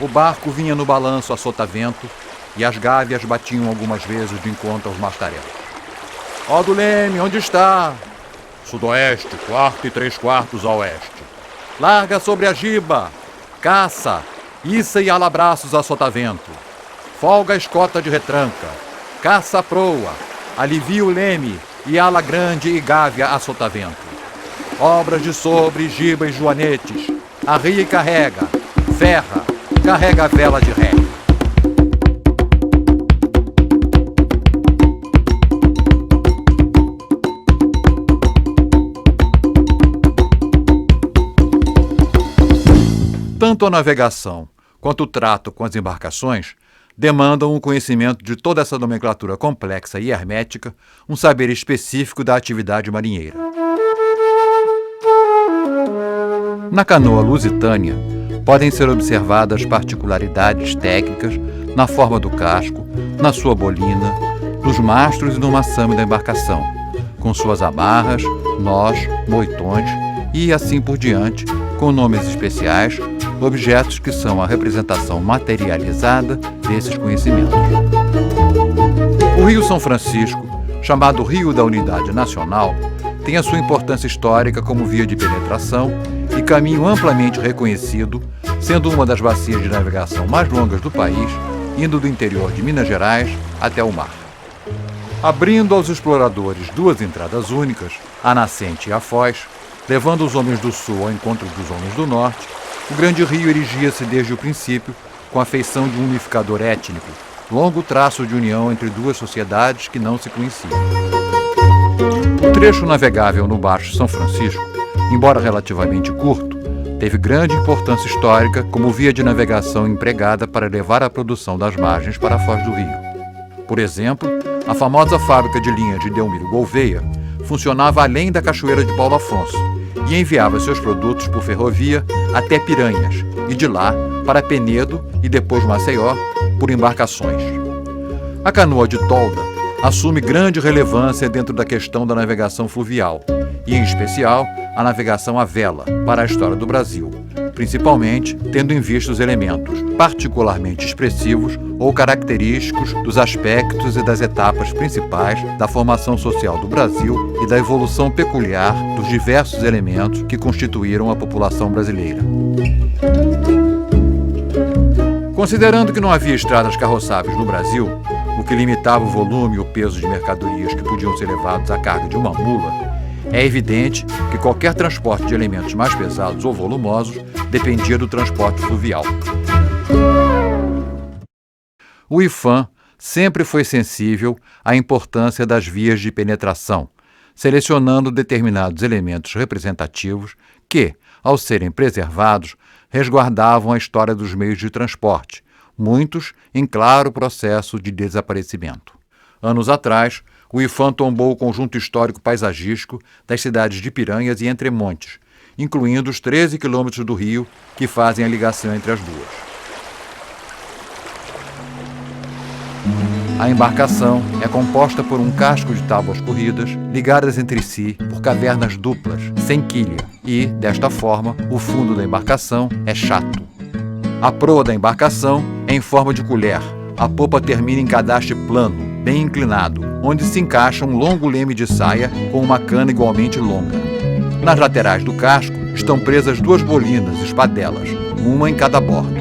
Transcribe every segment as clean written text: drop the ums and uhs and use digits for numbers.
O barco vinha no balanço a sotavento e as gávias batiam algumas vezes de encontro aos mastaréus. Ó do leme, onde está? Sudoeste, 4 e 3/4 a oeste. Larga sobre a giba. Caça, issa e alabraços a sotavento. Folga a escota de retranca. Caça a proa. Alivia o leme e ala grande e gávea a sotavento. Obras de sobre, giba e joanetes. Arria e carrega. Ferra, carrega a vela de ré. Tanto a navegação quanto o trato com as embarcações demandam um conhecimento de toda essa nomenclatura complexa e hermética, um saber específico da atividade marinheira. Na canoa lusitânia, podem ser observadas particularidades técnicas na forma do casco, na sua bolina, nos mastros e no maçame da embarcação, com suas amarras, nós, moitões e assim por diante, com nomes especiais, objetos que são a representação materializada desses conhecimentos. O Rio São Francisco, chamado Rio da Unidade Nacional, tem a sua importância histórica como via de penetração e caminho amplamente reconhecido, sendo uma das bacias de navegação mais longas do país, indo do interior de Minas Gerais até o mar. Abrindo aos exploradores duas entradas únicas, a nascente e a foz, levando os homens do sul ao encontro dos homens do norte, o grande rio erigia-se desde o princípio com a feição de um unificador étnico, longo traço de união entre duas sociedades que não se conheciam. O trecho navegável no Baixo São Francisco, embora relativamente curto, teve grande importância histórica como via de navegação empregada para levar a produção das margens para a foz do rio. Por exemplo, a famosa fábrica de linha de Delmiro Gouveia funcionava além da Cachoeira de Paulo Afonso e enviava seus produtos por ferrovia até Piranhas e de lá para Penedo e depois Maceió por embarcações. A canoa de tolda assume grande relevância dentro da questão da navegação fluvial e, em especial, a navegação à vela para a história do Brasil, principalmente tendo em vista os elementos particularmente expressivos ou característicos dos aspectos e das etapas principais da formação social do Brasil e da evolução peculiar dos diversos elementos que constituíram a população brasileira. Considerando que não havia estradas carroçáveis no Brasil, o que limitava o volume e o peso de mercadorias que podiam ser levados à carga de uma mula, é evidente que qualquer transporte de elementos mais pesados ou volumosos dependia do transporte fluvial. O IPHAN sempre foi sensível à importância das vias de penetração, selecionando determinados elementos representativos que, ao serem preservados, resguardavam a história dos meios de transporte, muitos em claro processo de desaparecimento. Anos atrás, o IPHAN tombou o conjunto histórico paisagístico das cidades de Piranhas e Entremontes, incluindo os 13 quilômetros do rio que fazem a ligação entre as duas. A embarcação é composta por um casco de tábuas corridas, ligadas entre si por cavernas duplas, sem quilha, e, desta forma, o fundo da embarcação é chato. A proa da embarcação é em forma de colher. A popa termina em cadastre plano, bem inclinado, onde se encaixa um longo leme de saia com uma cana igualmente longa. Nas laterais do casco estão presas duas bolinas, espadelas, uma em cada bordo.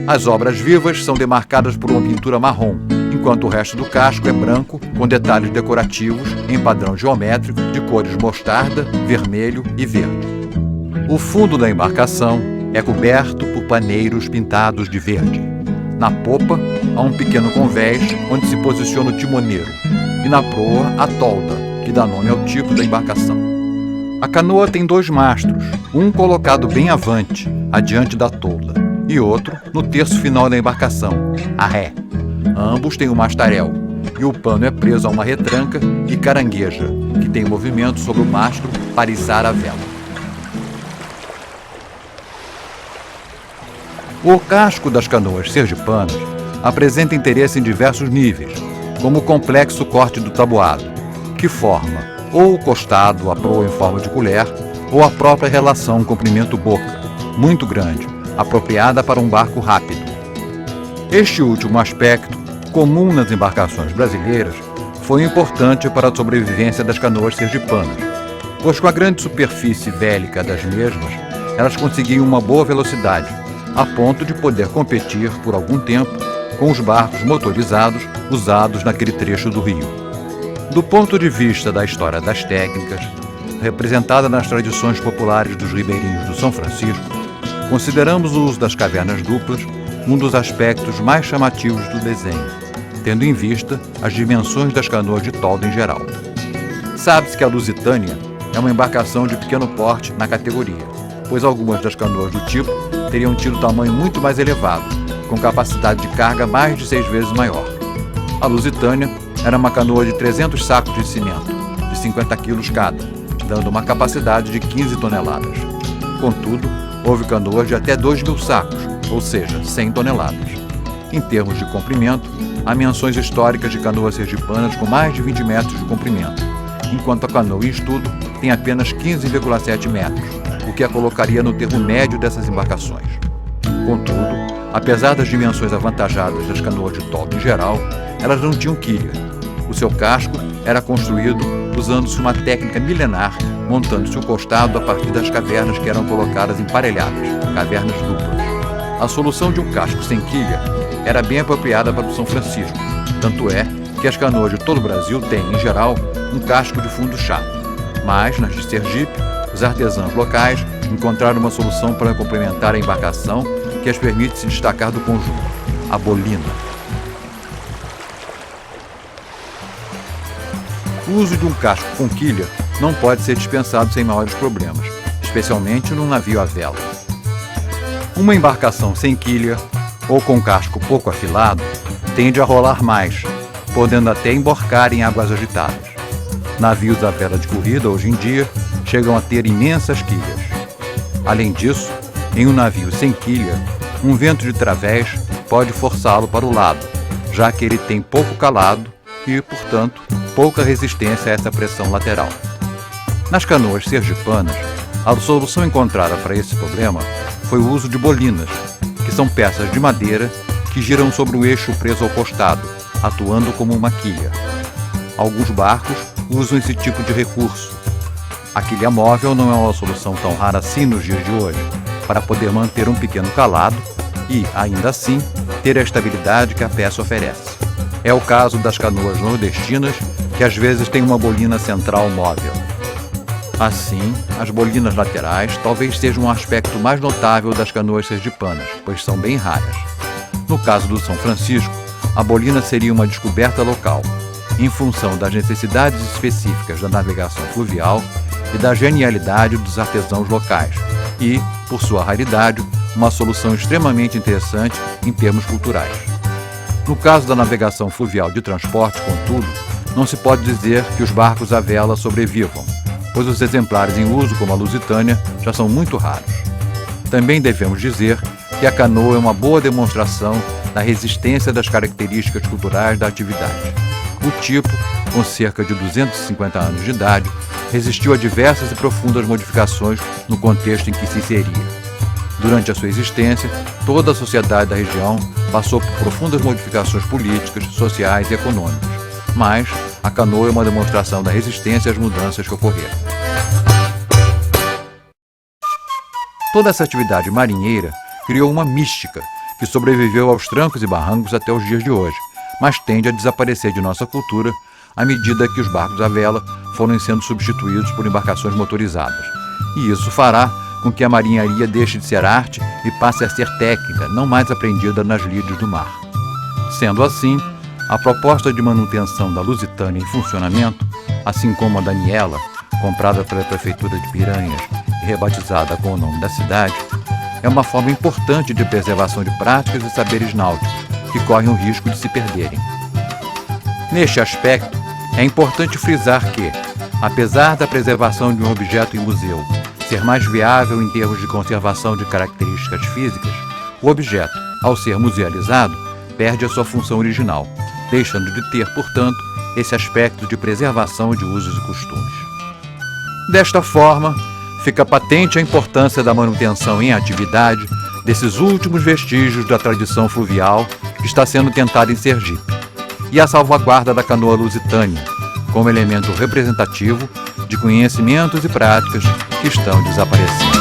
As obras vivas são demarcadas por uma pintura marrom, enquanto o resto do casco é branco, com detalhes decorativos em padrão geométrico de cores mostarda, vermelho e verde. O fundo da embarcação é coberto por paneiros pintados de verde. Na popa, há um pequeno convés onde se posiciona o timoneiro, e na proa, a tolda, que dá nome ao tipo da embarcação. A canoa tem dois mastros, um colocado bem avante, adiante da tolda, e outro no terço final da embarcação, a ré. Ambos têm um mastarel, e o pano é preso a uma retranca e carangueja, que tem movimento sobre o mastro para içar a vela. O casco das canoas sergipanas apresenta interesse em diversos níveis, como o complexo corte do tabuado, que forma ou o costado, a proa em forma de colher, ou a própria relação comprimento-boca, muito grande, apropriada para um barco rápido. Este último aspecto, comum nas embarcações brasileiras, foi importante para a sobrevivência das canoas sergipanas, pois com a grande superfície bélica das mesmas, elas conseguiam uma boa velocidade, a ponto de poder competir por algum tempo com os barcos motorizados usados naquele trecho do rio. Do ponto de vista da história das técnicas, representada nas tradições populares dos ribeirinhos do São Francisco, consideramos o uso das cavernas duplas um dos aspectos mais chamativos do desenho, tendo em vista as dimensões das canoas de toldo em geral. Sabe-se que a Lusitânia é uma embarcação de pequeno porte na categoria, pois algumas das canoas do tipo teriam tido tamanho muito mais elevado, com capacidade de carga mais de 6 vezes maior. A Lusitânia era uma canoa de 300 sacos de cimento, de 50 quilos cada, dando uma capacidade de 15 toneladas. Contudo, houve canoas de até 2.000 sacos, ou seja, 100 toneladas. Em termos de comprimento, há menções históricas de canoas sergipanas com mais de 20 metros de comprimento, enquanto a canoa em estudo tem apenas 15,7 metros, o que a colocaria no termo médio dessas embarcações. Contudo, apesar das dimensões avantajadas das canoas de toldo em geral, elas não tinham quilha. O seu casco era construído usando-se uma técnica milenar, montando-se o costado a partir das cavernas que eram colocadas emparelhadas, cavernas duplas. A solução de um casco sem quilha era bem apropriada para o São Francisco, tanto é que as canoas de todo o Brasil têm, em geral, um casco de fundo chato. Mas, nas de Sergipe, os artesãos locais encontraram uma solução para complementar a embarcação que as permite se destacar do conjunto: a bolina. O uso de um casco com quilha não pode ser dispensado sem maiores problemas, especialmente num navio à vela. Uma embarcação sem quilha, ou com casco pouco afilado, tende a rolar mais, podendo até emborcar em águas agitadas. Navios à vela de corrida, hoje em dia, chegam a ter imensas quilhas. Além disso, em um navio sem quilha, um vento de través pode forçá-lo para o lado, já que ele tem pouco calado e, portanto, pouca resistência a essa pressão lateral. Nas canoas sergipanas, a solução encontrada para esse problema foi o uso de bolinas, que são peças de madeira que giram sobre um eixo preso ao costado, atuando como uma quilha. Alguns barcos usam esse tipo de recurso. A quilha móvel não é uma solução tão rara assim nos dias de hoje, para poder manter um pequeno calado e, ainda assim, ter a estabilidade que a peça oferece. É o caso das canoas nordestinas, que às vezes têm uma bolina central móvel. Assim, as bolinas laterais talvez sejam um aspecto mais notável das canoas sergipanas, pois são bem raras. No caso do São Francisco, a bolina seria uma descoberta local, em função das necessidades específicas da navegação fluvial e da genialidade dos artesãos locais, e, por sua raridade, uma solução extremamente interessante em termos culturais. No caso da navegação fluvial de transporte, contudo, não se pode dizer que os barcos à vela sobrevivam, pois os exemplares em uso, como a Lusitânia, já são muito raros. Também devemos dizer que a canoa é uma boa demonstração da resistência das características culturais da atividade. O tipo, com cerca de 250 anos de idade, resistiu a diversas e profundas modificações no contexto em que se inseria. Durante a sua existência, toda a sociedade da região passou por profundas modificações políticas, sociais e econômicas, mas a canoa é uma demonstração da resistência às mudanças que ocorreram. Toda essa atividade marinheira criou uma mística que sobreviveu aos trancos e barrancos até os dias de hoje, mas tende a desaparecer de nossa cultura à medida que os barcos à vela forem sendo substituídos por embarcações motorizadas. E isso fará com que a marinharia deixe de ser arte e passe a ser técnica, não mais aprendida nas lides do mar. Sendo assim, a proposta de manutenção da Lusitânia em funcionamento, assim como a Daniela, comprada pela Prefeitura de Piranhas e rebatizada com o nome da cidade, é uma forma importante de preservação de práticas e saberes náuticos que correm o risco de se perderem. Neste aspecto, é importante frisar que, apesar da preservação de um objeto em museu ser mais viável em termos de conservação de características físicas, o objeto, ao ser musealizado, perde a sua função original, deixando de ter, portanto, esse aspecto de preservação de usos e costumes. Desta forma, fica patente a importância da manutenção em atividade desses últimos vestígios da tradição fluvial que está sendo tentada em Sergipe, e a salvaguarda da canoa lusitânia, como elemento representativo de conhecimentos e práticas que estão desaparecendo.